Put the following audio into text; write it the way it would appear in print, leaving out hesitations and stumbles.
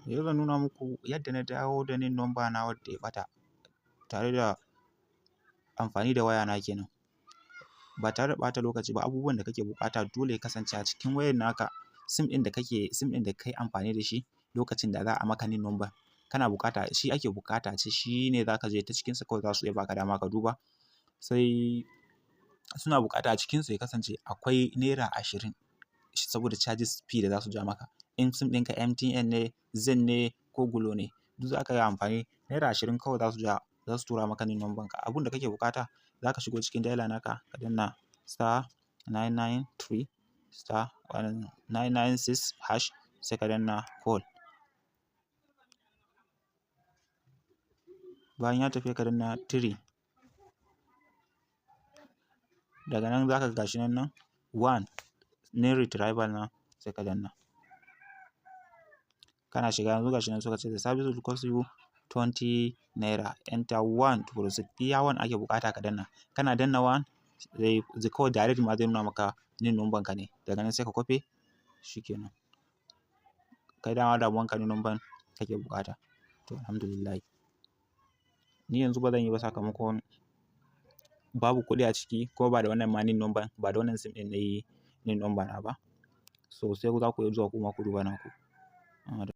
Yau zan nuna muku yadda na dawo da NIN number na wadda ya ɓata tare da amfani da waya na kenan. Ba tare da ɓata lokaci ba, abubuwan da kake buƙata dole ya kasance a cikin wayar naka. SIM ɗin da kai amfani da shi lokacin da za a maka NIN number kana buƙata, shi ake buƙata ce, shi ne za ka je ta cikinsa kawai za su iya baka dama ka duba. Sai suna buƙata a cikinsu ya kasance akwai naira 20 saboda charges fee da za su ja maka. In SIM ɗinka MTN ne, Zen ne ko Glo ne, duk za ka yi amfani, naira 20 kawai za su tura maka NIN number ka. Abun da kake buƙata za ka shigo cikin dialer naka ka danna *993 *996# sai ka danna call. Bayan ya tafi ka danna 3. Daga nan za ka ga gashi nan 1 NIN retrieval nan sai ka danna. Kana shiga yanzu gashi nan suka ce the service will cost you 20 naira. Enter 1 to proceed. Iya 1 ake buƙata ka danna. Kana danna 1 zai kawai direct ma zai nuna maka NIN number ka ne. Daga nan sai ka kwafe shi kenan. Kai dama damuwanka NIN number kake buƙata. To alhamdulillah. Ni yanzu ba zan yi ba sakamakon babu kuɗi a ciki ko ba da wannan ma NIN number, ba da wannan SIM ɗin na yi NIN number na ba. So sai za ku iya zuwa kuma ku duba naku.